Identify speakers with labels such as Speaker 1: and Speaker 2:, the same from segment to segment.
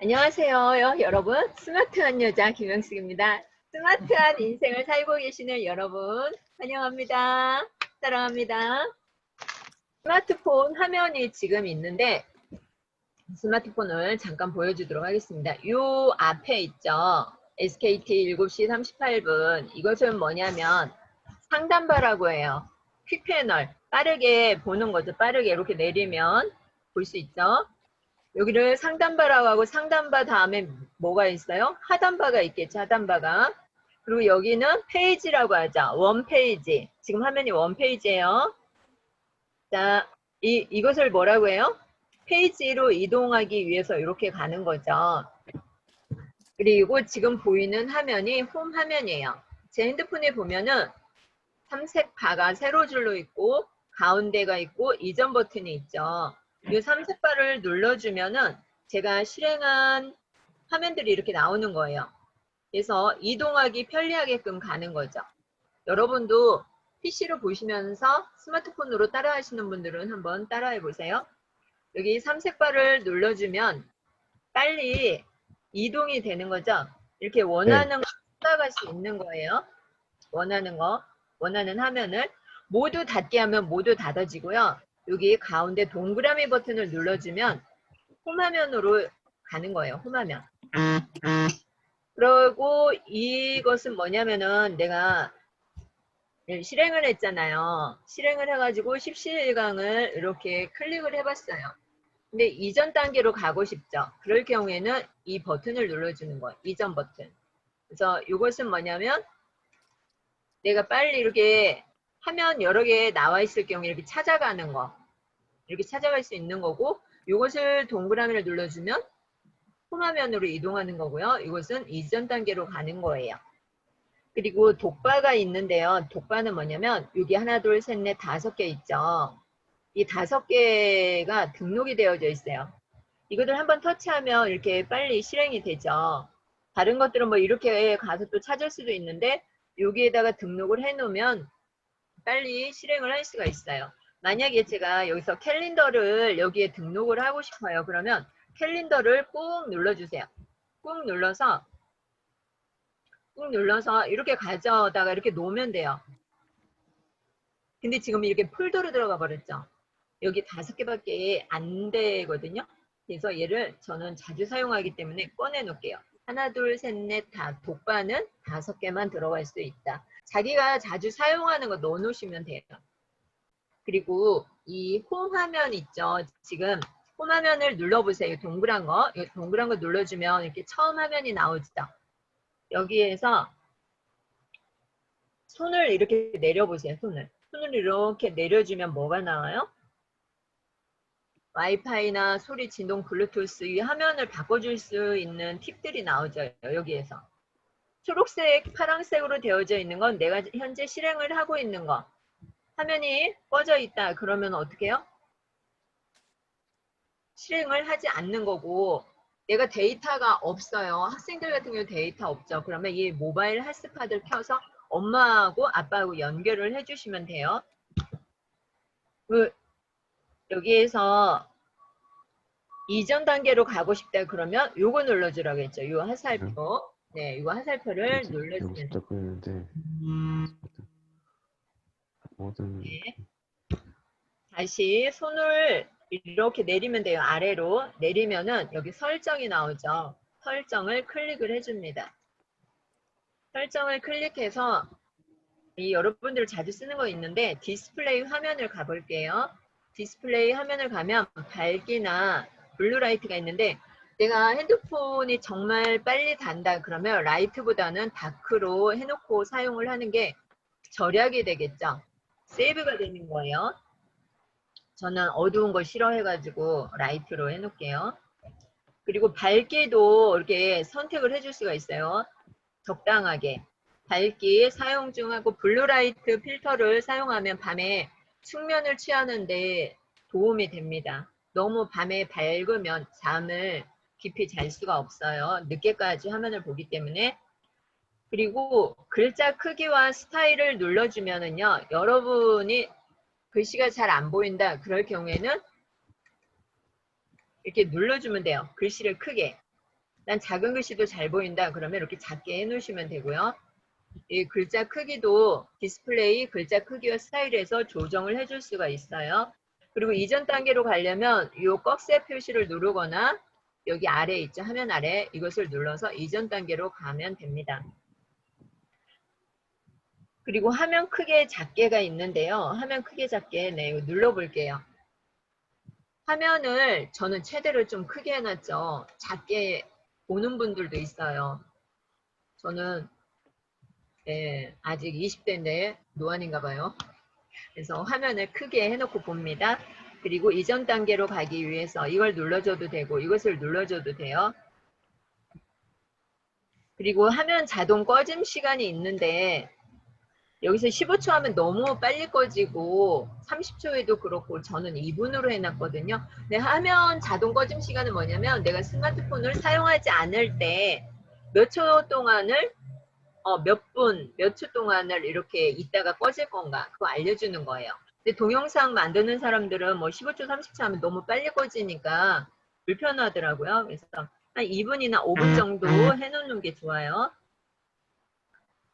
Speaker 1: 안녕하세요, 여러분. 스마트한 여자 김영숙입니다. 스마트한 인생을 살고 계시는 여러분, 환영합니다. 사랑합니다. 스마트폰 화면이 지금 있는데, 스마트폰을 잠깐 보여주도록 하겠습니다. 요 앞에 있죠. SKT 7시 38분. 이것은 뭐냐면 상단바라고 해요. 퀵패널. 빠르게 보는 거죠. 빠르게 이렇게 내리면 볼 수 있죠. 여기를 상단바라고 하고 상단바 다음에 뭐가 있어요? 하단바가 있겠죠. 하단바가. 그리고 여기는 페이지라고 하죠. 원페이지. 지금 화면이 원페이지예요. 자, 이것을 뭐라고 해요? 페이지로 이동하기 위해서 이렇게 가는 거죠. 그리고 지금 보이는 화면이 홈 화면이에요. 제 핸드폰에 보면은 삼색 바가 세로 줄로 있고 가운데가 있고 이전 버튼이 있죠. 이 삼색 바를 눌러주면은 제가 실행한 화면들이 이렇게 나오는 거예요. 그래서 이동하기 편리하게끔 가는 거죠. 여러분도 PC로 보시면서 스마트폰으로 따라 하시는 분들은 한번 따라해 보세요. 여기 삼색 바를 눌러주면 빨리 이동이 되는 거죠. 이렇게
Speaker 2: 네.
Speaker 1: 원하는 거 찾아갈 수 있는 거예요. 원하는 거, 원하는 화면을 모두 닫게 하면 모두 닫아지고요. 여기 가운데 동그라미 버튼을 눌러주면 홈화면으로 가는 거예요. 홈화면. 그리고 이것은 뭐냐면은 내가 실행을 했잖아요. 실행을 해가지고 십시일강을 이렇게 클릭을 해봤어요. 근데 이전 단계로 가고 싶죠. 그럴 경우에는 이 버튼을 눌러주는 거예요. 이전 버튼. 그래서 이것은 뭐냐면 내가 빨리 이렇게 화면 여러 개 나와 있을 경우에 이렇게 찾아가는 거. 이렇게 찾아갈 수 있는 거고 이것을 동그라미를 눌러주면 홈화면으로 이동하는 거고요. 이것은 이전 단계로 가는 거예요. 그리고 독바가 있는데요. 독바는 뭐냐면 여기 하나, 둘, 셋, 넷, 5개 있죠. 이 5개가 등록이 되어져 있어요. 이것을 한번 터치하면 이렇게 빨리 실행이 되죠. 다른 것들은 뭐 이렇게 가서 또 찾을 수도 있는데 여기에다가 등록을 해 놓으면 빨리 실행을 할 수가 있어요. 만약에 제가 여기서 캘린더를 여기에 등록을 하고 싶어요. 그러면 캘린더를 꾹 눌러주세요. 꾹 눌러서 이렇게 가져다가 이렇게 놓으면 돼요. 근데 지금 이렇게 폴더로 들어가 버렸죠. 여기 5개밖에 안 되거든요. 그래서 얘를 저는 자주 사용하기 때문에 꺼내 놓을게요. 하나, 둘, 셋, 넷, 다. 독바는 5개만 들어갈 수 있다. 자기가 자주 사용하는 거 넣어 놓으시면 돼요. 그리고 이 홈 화면 있죠. 지금 홈 화면을 눌러보세요. 동그란 거. 이 동그란 거 눌러주면 이렇게 처음 화면이 나오죠. 여기에서 손을 이렇게 내려보세요. 손을 이렇게 내려주면 뭐가 나와요? 와이파이나 소리, 진동, 블루투스 이 화면을 바꿔줄 수 있는 팁들이 나오죠. 여기에서. 초록색, 파란색으로 되어져 있는 건 내가 현재 실행을 하고 있는 거. 화면이 꺼져 있다. 그러면 어떻게 해요? 실행을 하지 않는 거고 내가 데이터가 없어요. 학생들 같은 경우 데이터 없죠. 그러면 이 모바일 핫스팟을 켜서 엄마하고 아빠하고 연결을 해주시면 돼요. 여기에서 이전 단계로 가고 싶다 그러면 요거 눌러주라고 했죠. 요 화살표. 네, 요거 화살표를
Speaker 2: 여기서
Speaker 1: 눌러주면 돼요.
Speaker 2: 딱 보이는데 모든
Speaker 1: 네. 다시 손을 이렇게 내리면 돼요. 아래로 내리면은 여기 설정이 나오죠. 설정을 클릭을 해줍니다. 설정을 클릭해서 이 여러분들 자주 쓰는 거 있는데 디스플레이 화면을 가볼게요. 디스플레이 화면을 가면 밝기나 블루라이트가 있는데 내가 핸드폰이 정말 빨리 단다 그러면 라이트보다는 다크로 해놓고 사용을 하는 게 절약이 되겠죠. 세이브가 되는 거예요. 저는 어두운 걸 싫어해가지고 라이트로 해놓을게요. 그리고 밝기도 이렇게 선택을 해줄 수가 있어요. 적당하게. 밝기 사용 중 하고 블루라이트 필터를 사용하면 밤에 숙면을 취하는데 도움이 됩니다. 너무 밤에 밝으면 잠을 깊이 잘 수가 없어요. 늦게까지 화면을 보기 때문에. 그리고 글자 크기와 스타일을 눌러주면은요, 여러분이 글씨가 잘 안 보인다. 그럴 경우에는 이렇게 눌러주면 돼요. 글씨를 크게. 난 작은 글씨도 잘 보인다. 그러면 이렇게 작게 해놓으시면 되고요. 이 글자 크기도 디스플레이 글자 크기와 스타일에서 조정을 해줄 수가 있어요. 그리고 이전 단계로 가려면 이 꺽쇠 표시를 누르거나 여기 아래 있죠. 화면 아래 이것을 눌러서 이전 단계로 가면 됩니다. 그리고 화면 크게 작게가 있는데요. 화면 크게 작게 네, 이거 눌러볼게요. 화면을 저는 최대로 좀 크게 해놨죠. 작게 보는 분들도 있어요. 저는 네, 아직 20대인데 노안인가 봐요. 그래서 화면을 크게 해놓고 봅니다. 그리고 이전 단계로 가기 위해서 이걸 눌러줘도 되고 이것을 눌러줘도 돼요. 그리고 화면 자동 꺼짐 시간이 있는데 여기서 15초 하면 너무 빨리 꺼지고 30초에도 그렇고 저는 2분으로 해놨거든요. 근데 화면 자동 꺼짐 시간은 뭐냐면 내가 스마트폰을 사용하지 않을 때 몇 초 동안을 몇 분, 몇 초 동안을 이렇게 있다가 꺼질 건가 그거 알려주는 거예요. 근데 동영상 만드는 사람들은 뭐 15초, 30초 하면 너무 빨리 꺼지니까 불편하더라고요. 그래서 한 2분이나 5분 정도 해놓는 게 좋아요.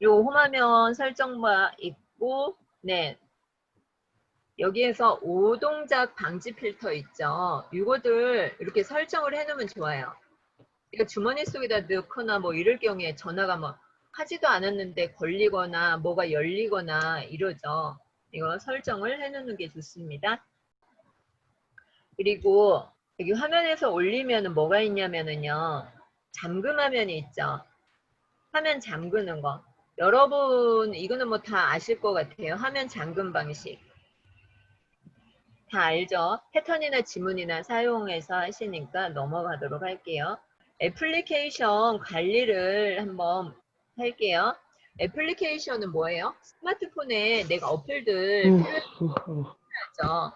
Speaker 1: 요 홈화면 설정바 있고, 네. 여기에서 오동작 방지 필터 있죠. 이거들 이렇게 설정을 해놓으면 좋아요. 그러니까 주머니 속에다 넣거나 뭐 이럴 경우에 전화가 뭐 하지도 않았는데 걸리거나 뭐가 열리거나 이러죠. 이거 설정을 해놓는 게 좋습니다. 그리고 여기 화면에서 올리면은 뭐가 있냐면은요. 잠금 화면이 있죠. 화면 잠그는 거. 여러분 이거는 뭐 다 아실 것 같아요. 화면 잠금 방식. 다 알죠? 패턴이나 지문이나 사용해서 하시니까 넘어가도록 할게요. 애플리케이션 관리를 한번 할게요. 애플리케이션은 뭐예요? 스마트폰에 내가 어플들 필요하죠.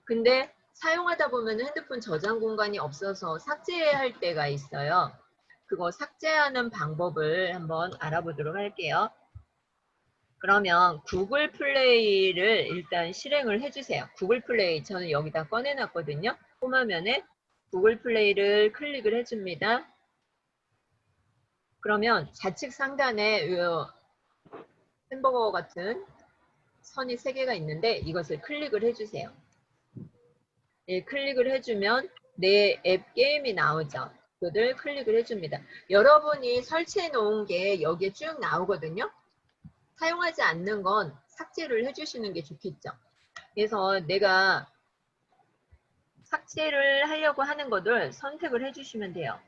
Speaker 1: 근데 사용하다 보면 핸드폰 저장 공간이 없어서 삭제해야 할 때가 있어요. 그거 삭제하는 방법을 한번 알아보도록 할게요. 그러면 구글 플레이를 일단 실행을 해주세요. 구글 플레이 저는 여기다 꺼내놨거든요. 홈화면에 구글 플레이를 클릭을 해줍니다. 그러면 좌측 상단에 햄버거 같은 선이 3개가 있는데 이것을 클릭을 해주세요. 예, 클릭을 해주면 내 앱 게임이 나오죠. 그것을 클릭을 해줍니다. 여러분이 설치해 놓은 게 여기에 쭉 나오거든요. 사용하지 않는 건 삭제를 해주시는 게 좋겠죠. 그래서 내가 삭제를 하려고 하는 것을 선택을 해주시면 돼요.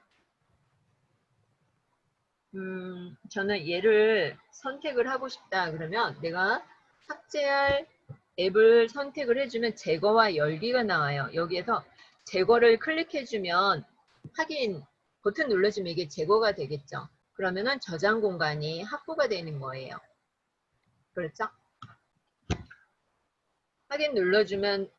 Speaker 1: 저는 얘를 선택을 하고 싶다 그러면 내가 삭제할 앱을 선택을 해주면 제거와 열기가 나와요. 여기에서 제거를 클릭해주면 확인 버튼 눌러주면 이게 제거가 되겠죠. 그러면은 저장 공간이 확보가 되는 거예요. 그렇죠? 확인 눌러주면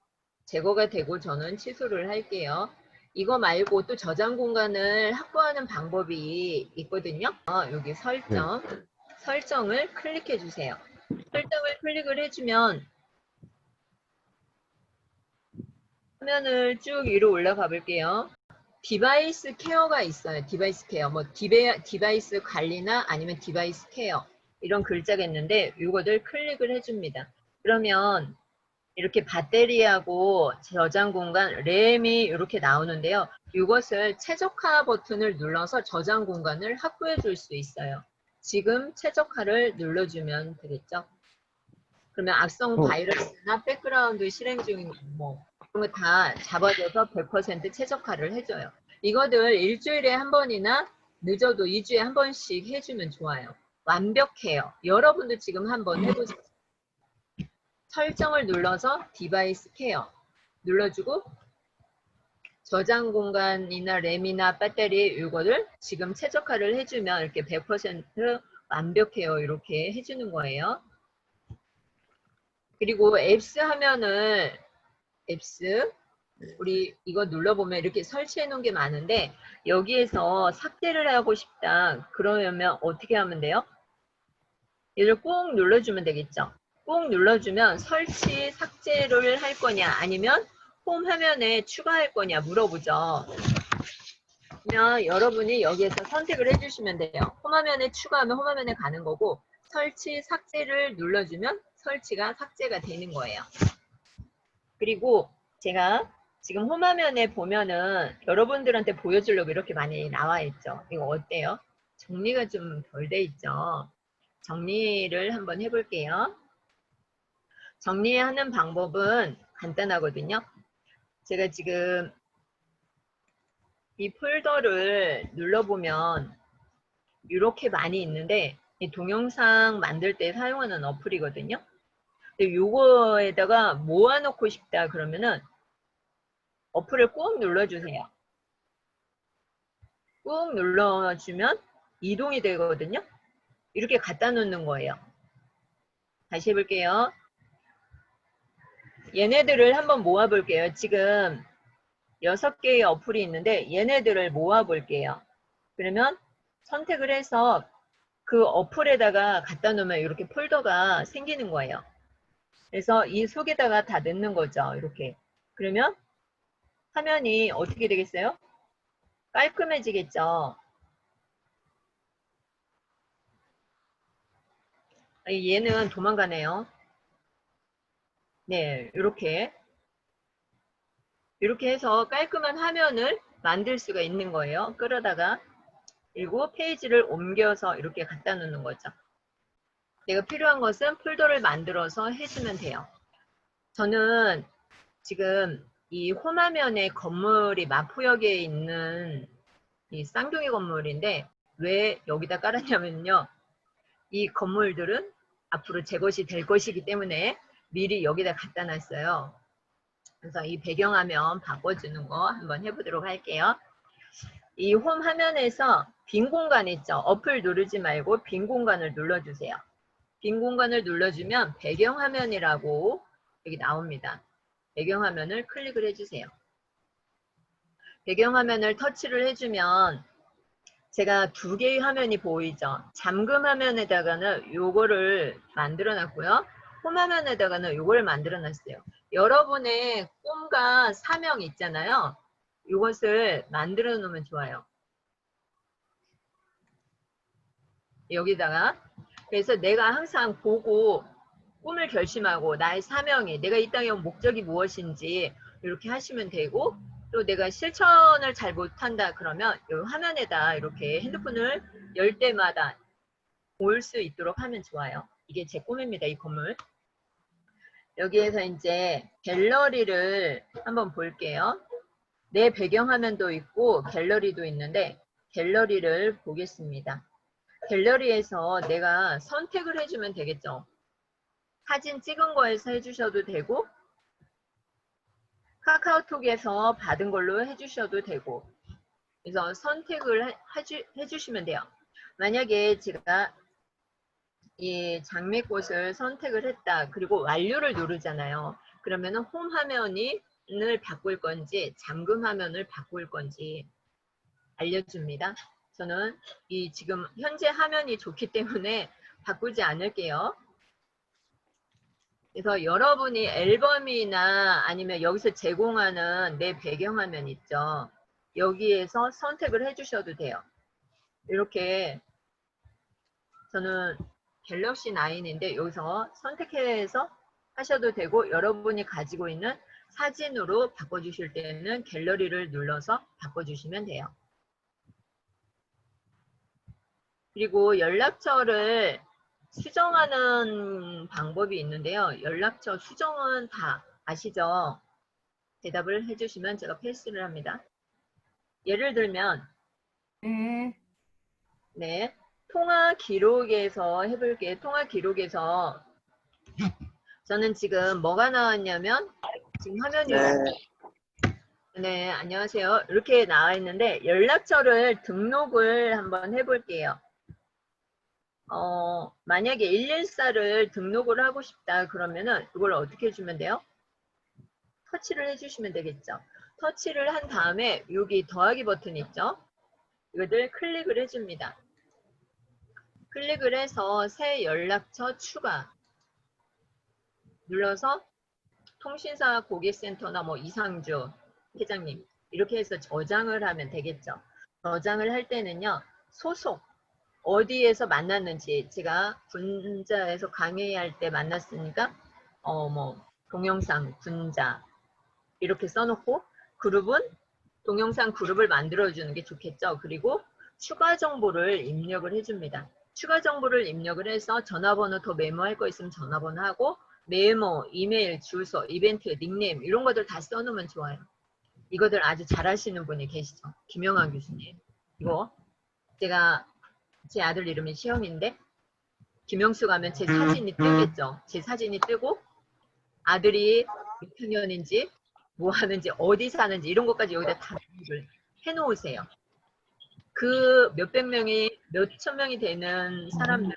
Speaker 1: 제거가 되고 저는 취소를 할게요. 이거 말고 또 저장 공간을 확보하는 방법이 있거든요. 여기 설정을 클릭해 주세요. 설정을 클릭을 해주면 화면을 쭉 위로 올라가 볼게요. 디바이스 케어가 있어요. 디바이스 케어. 뭐 디바이스 관리나 아니면 디바이스 케어 이런 글자가 있는데 이거를 클릭을 해줍니다. 그러면 이렇게 배터리하고 저장 공간, 램이 이렇게 나오는데요. 이것을 최적화 버튼을 눌러서 저장 공간을 확보해 줄 수 있어요. 지금 최적화를 눌러주면 되겠죠. 그러면 악성 바이러스나 백그라운드 실행 중인 뭐 그런 거 다 잡아줘서 100% 최적화를 해줘요. 이거들 일주일에 한 번이나 늦어도 2주에 한 번씩 해주면 좋아요. 완벽해요. 여러분도 지금 한번 해보세요. 설정을 눌러서 디바이스 케어 눌러주고 저장 공간이나 램이나 배터리 이거를 지금 최적화를 해주면 이렇게 100% 완벽해요. 이렇게 해주는 거예요. 그리고 앱스 하면은 앱스 우리 이거 눌러보면 이렇게 설치해 놓은 게 많은데 여기에서 삭제를 하고 싶다. 그러면 어떻게 하면 돼요? 얘를 꾹 눌러주면 되겠죠. 꾹 눌러주면 설치 삭제를 할 거냐 아니면 홈 화면에 추가할 거냐 물어보죠. 여러분이 여기에서 선택을 해주시면 돼요. 홈화면에 추가하면 홈화면에 가는 거고 설치, 삭제를 눌러주면 설치가 삭제가 되는 거예요. 그리고 제가 지금 홈화면에 보면은 여러분들한테 보여주려고 이렇게 많이 나와 있죠. 이거 어때요? 정리가 좀 덜 돼 있죠. 정리를 한번 해볼게요. 정리하는 방법은 간단하거든요. 제가 지금 이 폴더를 눌러보면 이렇게 많이 있는데 이 동영상 만들 때 사용하는 어플이거든요. 근데 요거에다가 모아놓고 싶다 그러면은 어플을 꾹 눌러주세요. 꾹 눌러주면 이동이 되거든요. 이렇게 갖다 놓는 거예요. 다시 해볼게요. 얘네들을 한번 모아 볼게요. 지금 6개의 어플이 있는데 얘네들을 모아 볼게요. 그러면 선택을 해서 그 어플에다가 갖다 놓으면 이렇게 폴더가 생기는 거예요. 그래서 이 속에다가 다 넣는 거죠. 이렇게. 그러면 화면이 어떻게 되겠어요? 깔끔해지겠죠. 얘는 도망가네요. 네, 이렇게 해서 깔끔한 화면을 만들 수가 있는 거예요. 끌어다가. 그리고 페이지를 옮겨서 이렇게 갖다 놓는 거죠. 내가 필요한 것은 폴더를 만들어서 해주면 돼요. 저는 지금 이 홈화면에 건물이 마포역에 있는 이 쌍둥이 건물인데 왜 여기다 깔았냐면요. 이 건물들은 앞으로 제 것이 될 것이기 때문에 미리 여기다 갖다 놨어요. 그래서 이 배경화면 바꿔주는 거 한번 해보도록 할게요. 이 홈 화면에서 빈 공간 있죠? 어플 누르지 말고 빈 공간을 눌러주세요. 빈 공간을 눌러주면 배경화면이라고 여기 나옵니다. 배경화면을 클릭을 해주세요. 배경화면을 터치를 해주면 제가 2개의 화면이 보이죠? 잠금 화면에다가는 요거를 만들어 놨고요. 홈 화면에다가는 요걸 만들어 놨어요. 여러분의 꿈과 사명 있잖아요. 요것을 만들어 놓으면 좋아요. 여기다가. 그래서 내가 항상 보고 꿈을 결심하고 나의 사명이 내가 이 땅에 온 목적이 무엇인지 이렇게 하시면 되고 또 내가 실천을 잘 못한다 그러면 이 화면에다 이렇게 핸드폰을 열 때마다 볼 수 있도록 하면 좋아요. 이게 제 꿈입니다. 이 건물. 여기에서 이제 갤러리를 한번 볼게요. 내 배경화면도 있고 갤러리도 있는데 갤러리를 보겠습니다. 갤러리에서 내가 선택을 해주면 되겠죠. 사진 찍은 거에서 해주셔도 되고 카카오톡에서 받은 걸로 해주셔도 되고 그래서 선택을 해주시면 돼요. 만약에 제가 이 장미꽃을 선택을 했다. 그리고 완료를 누르잖아요. 그러면 홈 화면을 바꿀 건지 잠금 화면을 바꿀 건지 알려줍니다. 저는 이 지금 현재 화면이 좋기 때문에 바꾸지 않을게요. 그래서 여러분이 앨범이나 아니면 여기서 제공하는 내 배경화면 있죠. 여기에서 선택을 해주셔도 돼요. 이렇게 저는 갤럭시 9인데 여기서 선택해서 하셔도 되고 여러분이 가지고 있는 사진으로 바꿔주실 때는 갤러리를 눌러서 바꿔주시면 돼요. 그리고 연락처를 수정하는 방법이 있는데요. 연락처 수정은 다 아시죠? 대답을 해주시면 제가 패스를 합니다. 예를 들면 네, 통화 기록에서 해볼게요. 통화 기록에서 저는 지금 뭐가 나왔냐면 지금 화면이 네, 안녕하세요. 이렇게 나와 있는데 연락처를 등록을 한번 해볼게요. 만약에 114를 등록을 하고 싶다 그러면은 이걸 어떻게 해주면 돼요? 터치를 해주시면 되겠죠. 터치를 한 다음에 여기 더하기 버튼 있죠? 이것을 클릭을 해줍니다. 클릭을 해서 새 연락처 추가 눌러서 통신사 고객센터나 뭐 이상주 회장님 이렇게 해서 저장을 하면 되겠죠. 저장을 할 때는요. 소속, 어디에서 만났는지 제가 군자에서 강의할 때 만났으니까 뭐 동영상 군자 이렇게 써놓고 그룹은 동영상 그룹을 만들어주는 게 좋겠죠. 그리고 추가 정보를 입력을 해줍니다. 추가 정보를 입력을 해서 전화번호 더 메모할 거 있으면 전화번호 하고 메모, 이메일, 주소, 이벤트, 닉네임 이런 것들 다 써놓으면 좋아요. 이거들 아주 잘하시는 분이 계시죠. 김영환 교수님. 이거 제가 제 아들 이름이 시영인데 김영수 가면 제 사진이 뜨겠죠. 제 사진이 뜨고 아들이 몇 학년인지 뭐 하는지 어디 사는지 이런 것까지 여기다 다 기록을 해놓으세요. 그 몇백 명이 몇천 명이 되는 사람들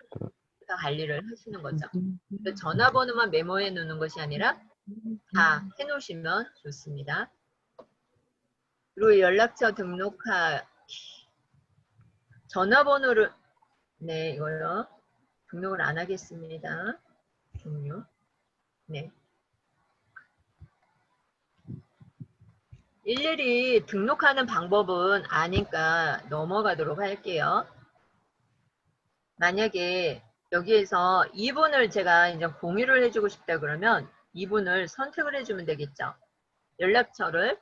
Speaker 1: 다 관리를 하시는 거죠. 전화번호만 메모해 놓는 것이 아니라 다 해놓으시면 좋습니다. 그리고 연락처 등록하 전화번호를 네 이거요 등록을 안 하겠습니다. 종료. 네. 일일이 등록하는 방법은 아니까 넘어가도록 할게요. 만약에 여기에서 이분을 제가 이제 공유를 해주고 싶다 그러면 이분을 선택을 해주면 되겠죠. 연락처를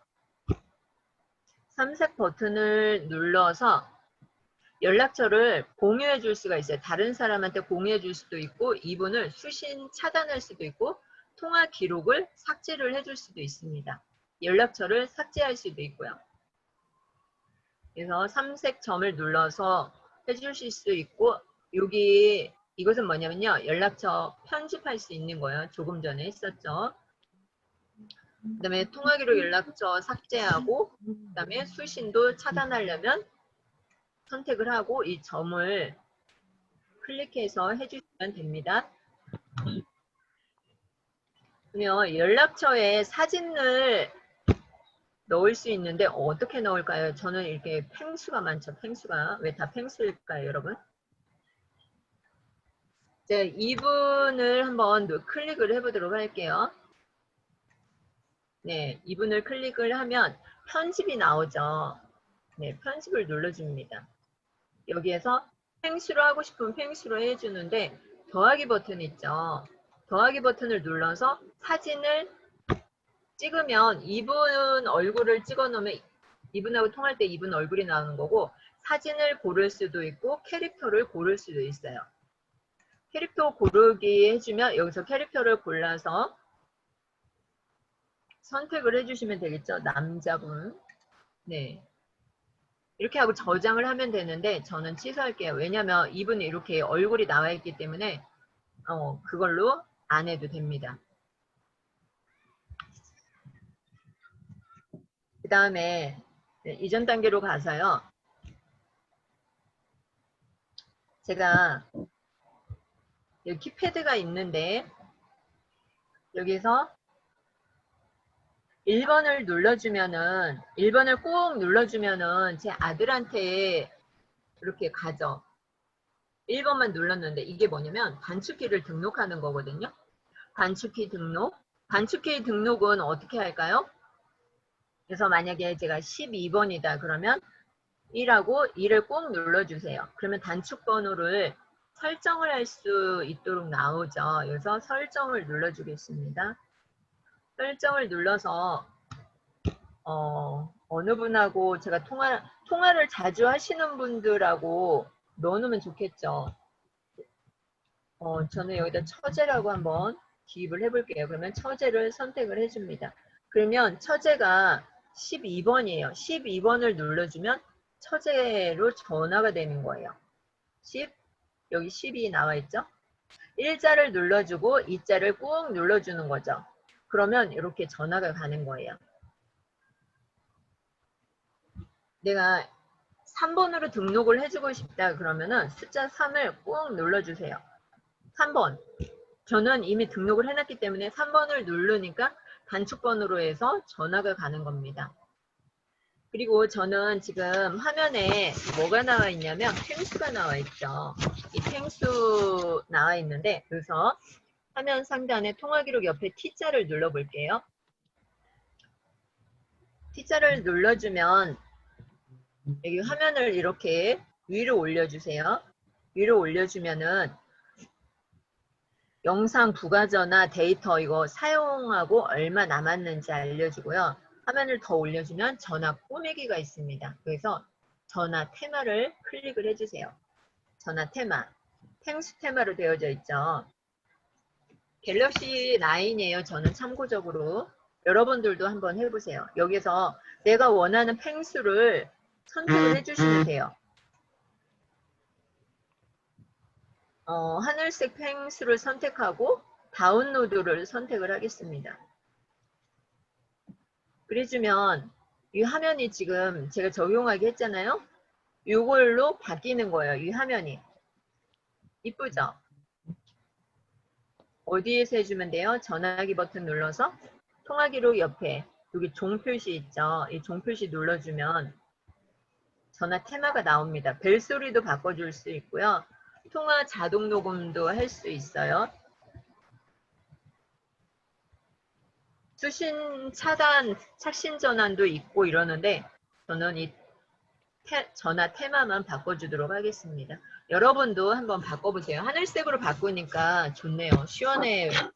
Speaker 1: 삼색 버튼을 눌러서 연락처를 공유해 줄 수가 있어요. 다른 사람한테 공유해 줄 수도 있고 이분을 수신 차단할 수도 있고 통화 기록을 삭제를 해줄 수도 있습니다. 연락처를 삭제할 수도 있고요. 그래서 삼색 점을 눌러서 해주실 수 있고 여기 이것은 뭐냐면요. 연락처 편집할 수 있는 거예요. 조금 전에 했었죠. 그 다음에 통화기록 연락처 삭제하고 그 다음에 수신도 차단하려면 선택을 하고 이 점을 클릭해서 해주시면 됩니다. 그러면 연락처에 사진을 넣을 수 있는데 어떻게 넣을까요? 저는 이렇게 펭수가 많죠. 펭수가. 왜 다 펭수일까요, 여러분? 제가 이분을 한번 클릭을 해보도록 할게요. 네, 이분을 클릭을 하면 편집이 나오죠. 네, 편집을 눌러줍니다. 여기에서 펭수로 하고 싶으면 펭수로 해주는데 더하기 버튼 있죠. 더하기 버튼을 눌러서 사진을 찍으면 이분 얼굴을 찍어 놓으면 이분하고 통할 때 이분 얼굴이 나오는 거고 사진을 고를 수도 있고 캐릭터를 고를 수도 있어요. 캐릭터 고르기 해주면 여기서 캐릭터를 골라서 선택을 해주시면 되겠죠. 남자분. 네. 이렇게 하고 저장을 하면 되는데 저는 취소할게요. 왜냐면 이분이 이렇게 얼굴이 나와 있기 때문에 그걸로 안 해도 됩니다. 그 다음에 이전 단계로 가서요. 제가 여기 키패드가 있는데 여기서 1번을 눌러주면은 1번을 꼭 눌러주면은 제 아들한테 이렇게 가죠. 1번만 눌렀는데 이게 뭐냐면 단축키를 등록하는 거거든요. 단축키 등록. 단축키 등록은 어떻게 할까요? 그래서 만약에 제가 12번이다 그러면 1하고 2를 꼭 눌러주세요. 그러면 단축 번호를 설정을 할 수 있도록 나오죠. 그래서 설정을 눌러주겠습니다. 설정을 눌러서 어느 분하고 제가 통화를 자주 하시는 분들하고 넣어놓으면 좋겠죠. 저는 여기다 처제라고 한번 기입을 해볼게요. 그러면 처제를 선택을 해줍니다. 그러면 처제가 12번이에요. 12번을 눌러주면 처제로 전화가 되는 거예요. 10, 여기 10이 나와 있죠? 1자를 눌러주고 2자를 꾹 눌러주는 거죠. 그러면 이렇게 전화가 가는 거예요. 내가 3번으로 등록을 해주고 싶다 그러면은 숫자 3을 꾹 눌러주세요. 3번. 저는 이미 등록을 해놨기 때문에 3번을 누르니까 단축번호로 해서 전화가 가는 겁니다. 그리고 저는 지금 화면에 뭐가 나와 있냐면 펭수가 나와 있죠. 이 펭수 나와 있는데 그래서 화면 상단에 통화기록 옆에 T자를 눌러볼게요. T자를 눌러주면 여기 화면을 이렇게 위로 올려주세요. 위로 올려주면은 영상 부가전화 데이터 이거 사용하고 얼마 남았는지 알려주고요. 화면을 더 올려주면 전화 꾸미기가 있습니다. 그래서 전화 테마를 클릭을 해주세요. 전화 테마, 탱수 테마로 되어져 있죠. 갤럭시 9이에요. 저는 참고적으로. 여러분들도 한번 해보세요. 여기서 내가 원하는 팽수를 선택을 해주시면 돼요. 하늘색 팽수를 선택하고 다운로드를 선택을 하겠습니다. 그래주면 이 화면이 지금 제가 적용하게 했잖아요. 이걸로 바뀌는 거예요. 이 화면이. 이쁘죠? 어디에서 해주면 돼요? 전화기 버튼 눌러서 통화기록 옆에 여기 종 표시 있죠? 이 종 표시 눌러주면 전화 테마가 나옵니다. 벨소리도 바꿔줄 수 있고요. 통화 자동 녹음도 할 수 있어요. 수신 차단, 착신 전환도 있고 이러는데 저는 이 전화 테마만 바꿔주도록 하겠습니다. 여러분도 한번 바꿔보세요. 하늘색으로 바꾸니까 좋네요.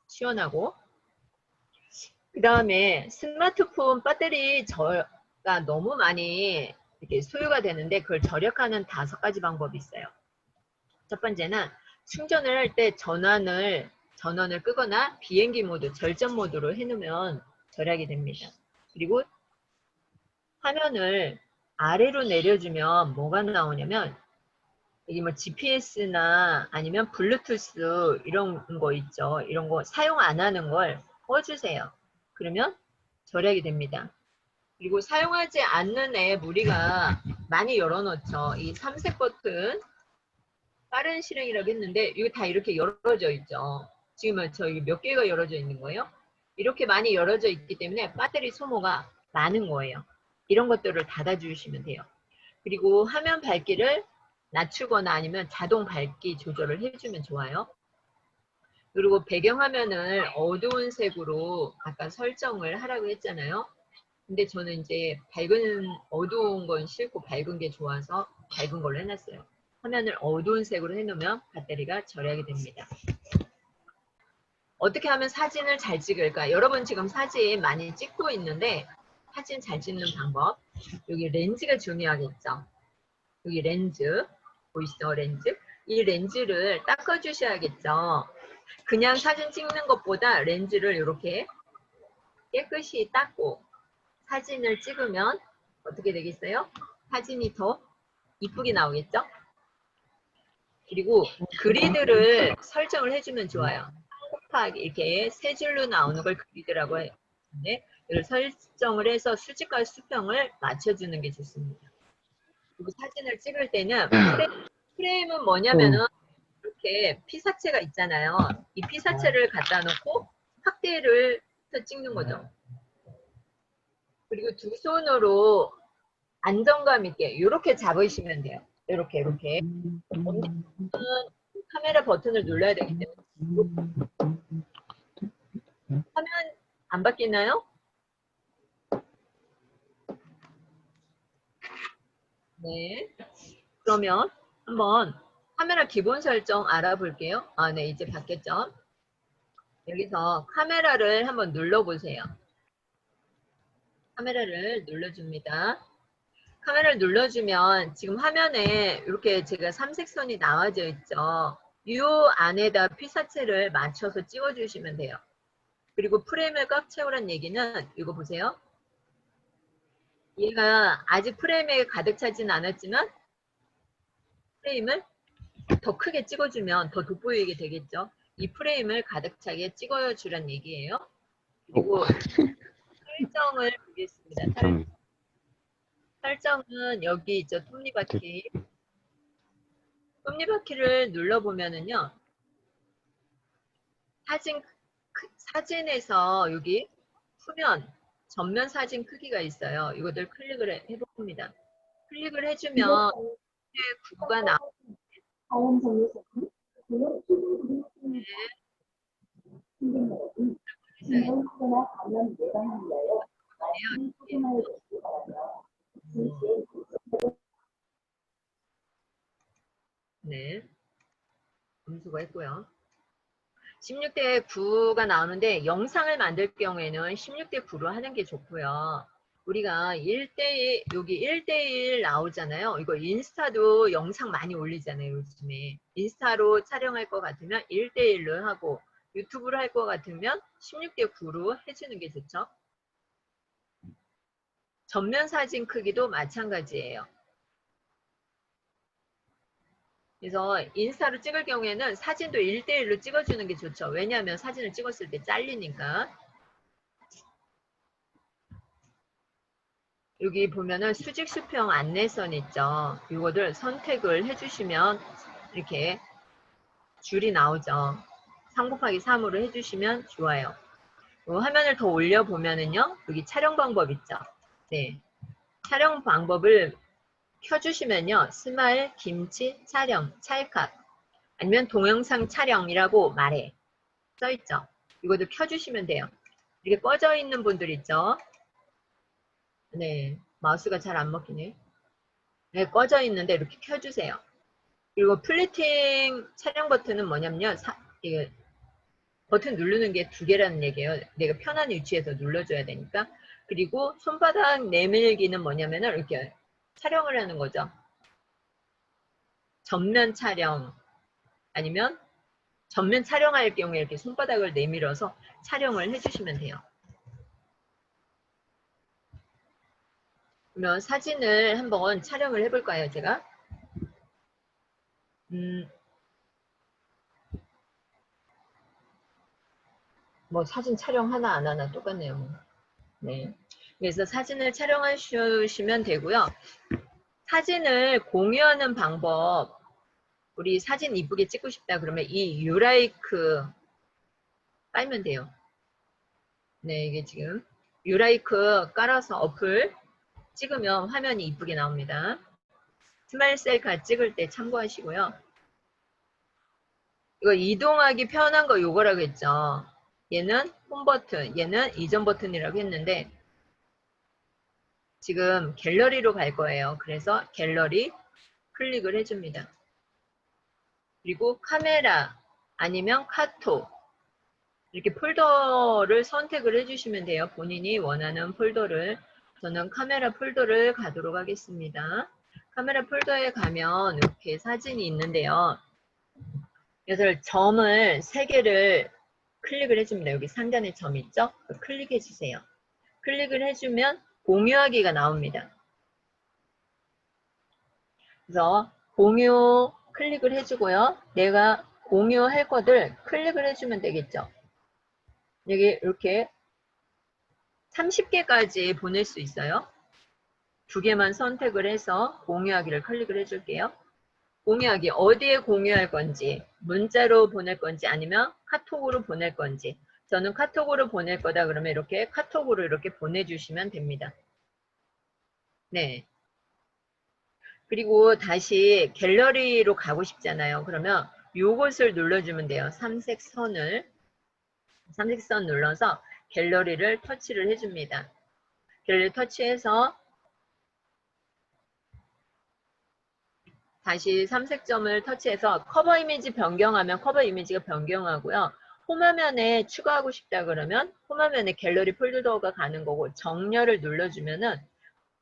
Speaker 1: 시원하고. 그 다음에 스마트폰 배터리가 너무 많이 이렇게 소요가 되는데 그걸 절약하는 5가지 방법이 있어요. 첫 번째는 충전을 할 때 전원을 끄거나 비행기 모드, 절전 모드로 해놓으면 절약이 됩니다. 그리고 화면을 아래로 내려주면 뭐가 나오냐면 여기 뭐 GPS나 아니면 블루투스 이런 거 있죠. 이런 거 사용 안 하는 걸 꺼주세요. 그러면 절약이 됩니다. 그리고 사용하지 않는 앱 우리가 많이 열어놓죠. 이 삼색 버튼 빠른 실행이라고 했는데 이거 다 이렇게 열어져 있죠. 지금 저기 몇 개가 열어져 있는 거예요? 이렇게 많이 열어져 있기 때문에 배터리 소모가 많은 거예요. 이런 것들을 닫아주시면 돼요. 그리고 화면 밝기를 낮추거나 아니면 자동 밝기 조절을 해주면 좋아요. 그리고 배경화면을 어두운 색으로 아까 설정을 하라고 했잖아요. 근데 저는 이제 어두운 건 싫고 밝은 게 좋아서 밝은 걸로 해놨어요. 화면을 어두운 색으로 해놓으면 배터리가 절약이 됩니다. 어떻게 하면 사진을 잘 찍을까? 여러분 지금 사진 많이 찍고 있는데 사진 잘 찍는 방법. 여기 렌즈가 중요하겠죠. 여기 렌즈 보이시죠? 렌즈. 이 렌즈를 닦아주셔야겠죠. 그냥 사진 찍는 것보다 렌즈를 이렇게 깨끗이 닦고 사진을 찍으면 어떻게 되겠어요? 사진이 더 이쁘게 나오겠죠? 그리고 그리드를 설정을 해주면 좋아요. 곱하기 이렇게 세 줄로 나오는 걸 그리드라고 하는데 이걸 설정을 해서 수직과 수평을 맞춰주는 게 좋습니다. 그리고 사진을 찍을 때는 프레임은 뭐냐면은 이렇게 피사체가 있잖아요. 이 피사체를 갖다 놓고 확대를 해서 찍는 거죠. 그리고 두 손으로 안정감 있게 이렇게 잡으시면 돼요. 이렇게 언니는 카메라 버튼을 눌러야 되기 때문에 화면 안 바뀌나요? 네. 그러면 한번 카메라 기본 설정 알아볼게요. 아, 네, 이제 바뀌었죠. 여기서 카메라를 한번 눌러보세요. 카메라를 눌러줍니다. 카메라를 눌러주면 지금 화면에 이렇게 제가 삼색선이 나와져 있죠. 이 안에다 피사체를 맞춰서 찍어주시면 돼요. 그리고 프레임을 꽉 채우란 얘기는 이거 보세요. 얘가 아직 프레임에 가득 차진 않았지만 프레임을 더 크게 찍어주면 더 돋보이게 되겠죠. 이 프레임을 가득 차게 찍어주란 얘기예요. 그리고 설정을 보겠습니다. 설정은 여기 있죠. 톱니바퀴. 톱니바퀴를 눌러보면은요. 사진에서 여기 후면, 전면 사진 크기가 있어요. 이것들 클릭을 해봅니다. 클릭을 해주면 구가 나오는데요. 네. 음수거 했고요. 16대 9가 나오는데 영상을 만들 경우에는 16대 9로 하는 게 좋고요. 우리가 1대1, 여기 1대1 나오잖아요. 이거 인스타도 영상 많이 올리잖아요, 요즘에. 인스타로 촬영할 것 같으면 1대1로 하고, 유튜브로 할 것 같으면 16대 9로 해주는 게 좋죠. 전면 사진 크기도 마찬가지예요. 그래서 인스타로 찍을 경우에는 사진도 1대1로 찍어주는 게 좋죠. 왜냐하면 사진을 찍었을 때 잘리니까. 여기 보면은 수직 수평 안내선 있죠. 이거를 선택을 해주시면 이렇게 줄이 나오죠. 3 곱하기 3으로 해주시면 좋아요. 화면을 더 올려보면은요. 여기 촬영 방법 있죠. 네. 촬영 방법을 켜주시면요. 스마일, 김치, 촬영, 찰칵 아니면 동영상 촬영이라고 말해 써있죠. 이것도 켜주시면 돼요. 이렇게 꺼져 있는 분들 있죠. 네. 마우스가 잘 안 먹히네. 네, 꺼져 있는데 이렇게 켜주세요. 그리고 플리팅 촬영 버튼은 뭐냐면요. 이게 버튼 누르는 게 2개라는 얘기예요. 내가 편한 위치에서 눌러줘야 되니까. 그리고 손바닥 내밀기는 뭐냐면은 이렇게 촬영을 하는 거죠. 전면 촬영 아니면 전면 촬영할 경우에 이렇게 손바닥을 내밀어서 촬영을 해주시면 돼요. 그러면 사진을 한번 촬영을 해볼까요, 제가? 뭐 사진 촬영 하나 안 하나 똑같네요. 뭐. 네. 그래서 사진을 촬영하시면 되고요. 사진을 공유하는 방법, 우리 사진 이쁘게 찍고 싶다 그러면 이 유라이크 깔면 돼요. 네, 이게 지금 유라이크 깔아서 어플 찍으면 화면이 이쁘게 나옵니다. 스마일 셀카 찍을 때 참고하시고요. 이거 이동하기 편한 거 요거라고 했죠. 얘는 홈 버튼, 얘는 이전 버튼이라고 했는데 지금 갤러리로 갈 거예요. 그래서 갤러리 클릭을 해줍니다. 그리고 카메라 아니면 카톡 이렇게 폴더를 선택을 해주시면 돼요. 본인이 원하는 폴더를. 저는 카메라 폴더를 가도록 하겠습니다. 카메라 폴더에 가면 이렇게 사진이 있는데요. 그래서 점을 3개를 클릭을 해줍니다. 여기 상단에 점 있죠? 클릭해 주세요. 클릭을 해주면 공유하기가 나옵니다. 그래서 공유 클릭을 해주고요. 내가 공유할 것들 클릭을 해주면 되겠죠. 여기 이렇게 30개까지 보낼 수 있어요. 2개만 선택을 해서 공유하기를 클릭을 해줄게요. 공유하기 어디에 공유할 건지 문자로 보낼 건지 아니면 카톡으로 보낼 건지 저는 카톡으로 보낼 거다 그러면 이렇게 카톡으로 이렇게 보내주시면 됩니다. 네. 그리고 다시 갤러리로 가고 싶잖아요. 그러면 요것을 눌러주면 돼요. 삼색선 눌러서 갤러리를 터치를 해줍니다. 갤러리 터치해서 다시 삼색점을 터치해서 커버 이미지 변경하면 커버 이미지가 변경하고요. 홈화면에 추가하고 싶다 그러면 홈화면에 갤러리 폴더가 가는 거고 정렬을 눌러주면은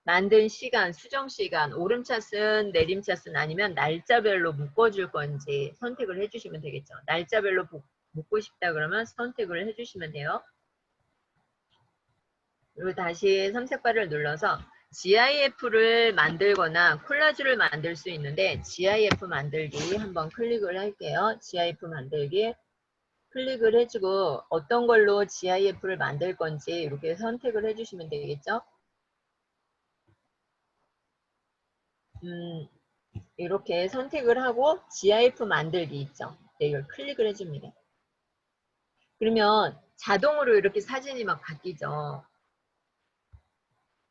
Speaker 1: 만든 시간, 수정 시간, 오름차순, 내림차순 아니면 날짜별로 묶어줄 건지 선택을 해주시면 되겠죠. 날짜별로 묶고 싶다 그러면 선택을 해주시면 돼요. 그리고 다시 삼색바를 눌러서 GIF를 만들거나 콜라주를 만들 수 있는데 GIF 만들기 한번 클릭을 할게요. GIF 만들기 클릭을 해주고 어떤 걸로 GIF를 만들 건지 이렇게 선택을 해주시면 되겠죠. 이렇게 선택을 하고 GIF 만들기 있죠. 네, 이걸 클릭을 해줍니다. 그러면 자동으로 이렇게 사진이 막 바뀌죠.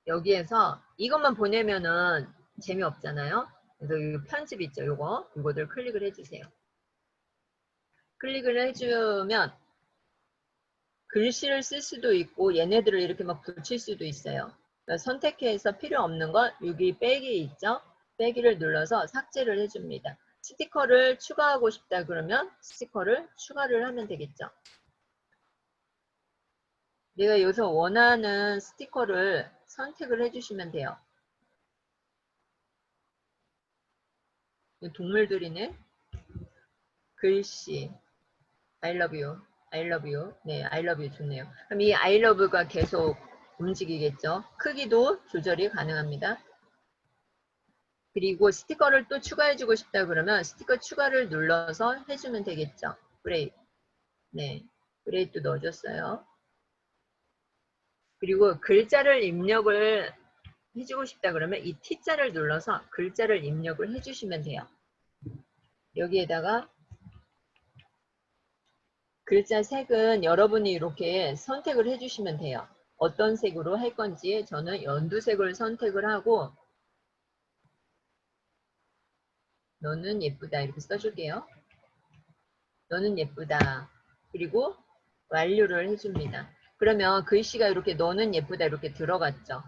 Speaker 1: 여기에서 이것만 보내면은 재미없잖아요. 그래서 이 편집 있죠. 요거들 클릭을 해주세요. 클릭을 해주면 글씨를 쓸 수도 있고 얘네들을 이렇게 막 붙일 수도 있어요. 그러니까 선택해서 필요 없는 건 여기 빼기 있죠. 빼기를 눌러서 삭제를 해줍니다. 스티커를 추가하고 싶다 그러면 스티커를 추가를 하면 되겠죠. 내가 여기서 원하는 스티커를 선택을 해주시면 돼요. 동물들이네. 글씨 I love you, I love you. 네, I love you 좋네요. 그럼 이 I love가 계속 움직이겠죠. 크기도 조절이 가능합니다. 그리고 스티커를 또 추가해주고 싶다 그러면 스티커 추가를 눌러서 해주면 되겠죠. 그레이. 네, 그레이도 넣어줬어요. 그리고 글자를 입력을 해주고 싶다 그러면 이 T자를 눌러서 글자를 입력을 해주시면 돼요. 여기에다가 글자 색은 여러분이 이렇게 선택을 해주시면 돼요. 어떤 색으로 할 건지 저는 연두색을 선택을 하고 너는 예쁘다 이렇게 써줄게요. 너는 예쁘다. 그리고 완료를 해줍니다. 그러면 글씨가 이렇게 너는 예쁘다 이렇게 들어갔죠.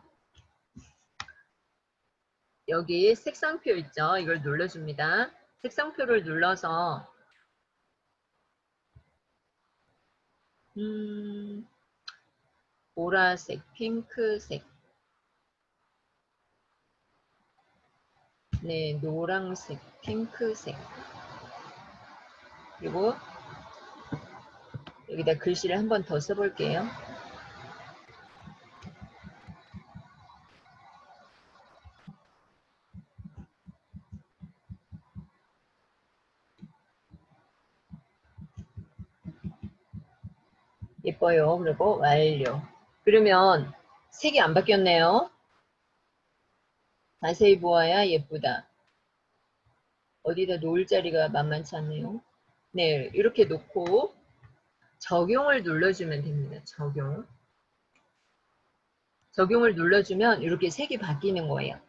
Speaker 1: 여기 색상표 있죠. 이걸 눌러줍니다. 색상표를 눌러서 보라색, 핑크색, 네, 노란색, 핑크색, 그리고 여기다 글씨를 한 번 더 써볼게요. 예뻐요. 그리고 완료. 그러면 색이 안 바뀌었네요. 자세히 보아야 예쁘다. 어디다 놓을 자리가 만만치 않네요. 네, 이렇게 놓고 적용을 눌러주면 됩니다. 적용. 적용을 눌러주면 이렇게 색이 바뀌는 거예요.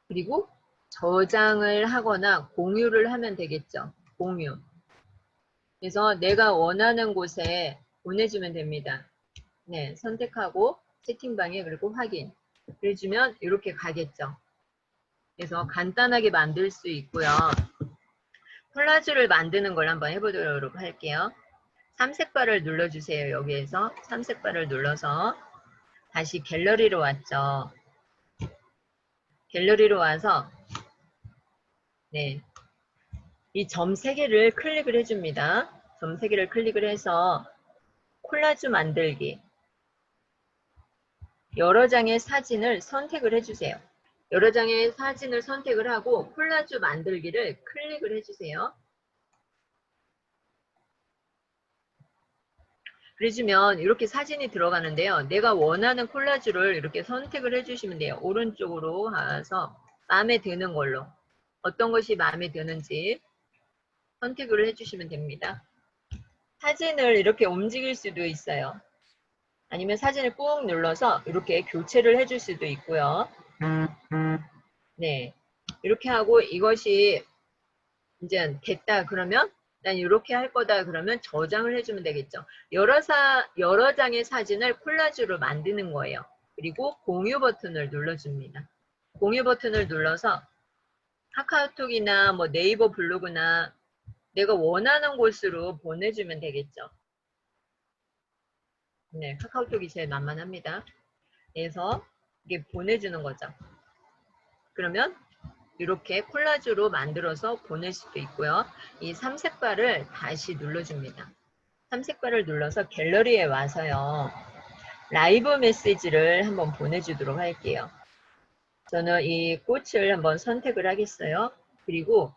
Speaker 1: 그리고 저장을 하거나 공유를 하면 되겠죠. 공유. 그래서 내가 원하는 곳에 보내주면 됩니다. 네, 선택하고 채팅방에 그리고 확인. 그래주면 이렇게 가겠죠. 그래서 간단하게 만들 수 있고요. 콜라주를 만드는 걸 한번 해보도록 할게요. 삼색바를 눌러주세요. 여기에서 삼색바를 눌러서 다시 갤러리로 왔죠. 갤러리로 와서 네, 이 점 3개를 클릭을 해줍니다. 점 3개를 클릭을 해서 콜라주 만들기 여러 장의 사진을 선택을 해주세요. 여러 장의 사진을 선택을 하고 콜라주 만들기를 클릭을 해주세요. 그래주면 이렇게 사진이 들어가는데요. 내가 원하는 콜라주를 이렇게 선택을 해주시면 돼요. 오른쪽으로 가서 마음에 드는 걸로 어떤 것이 마음에 드는지 선택을 해주시면 됩니다. 사진을 이렇게 움직일 수도 있어요. 아니면 사진을 꾹 눌러서 이렇게 교체를 해줄 수도 있고요. 네, 이렇게 하고 이것이 이제 됐다 그러면 난 이렇게 할 거다 그러면 저장을 해주면 되겠죠. 여러 장의 사진을 콜라주로 만드는 거예요. 그리고 공유 버튼을 눌러줍니다. 공유 버튼을 눌러서 카카오톡이나 뭐 네이버 블로그나 내가 원하는 곳으로 보내주면 되겠죠. 네, 카카오톡이 제일 만만합니다. 그래서 이게 보내주는 거죠. 그러면 이렇게 콜라주로 만들어서 보낼 수도 있고요. 이 삼색바를 다시 눌러줍니다. 삼색바를 눌러서 갤러리에 와서요. 라이브 메시지를 한번 보내주도록 할게요. 저는 이 꽃을 한번 선택을 하겠어요. 그리고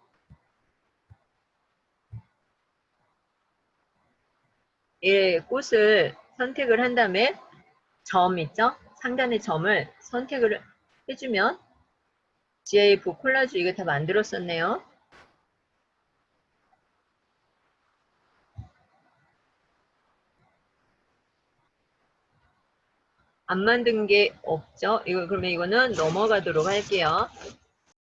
Speaker 1: 이 꽃을 선택을 한 다음에 점 있죠? 상단의 점을 선택을 해주면 GIF 콜라주 이거 다 만들었었네요. 안 만든 게 없죠? 그러면 이거는 넘어가도록 할게요.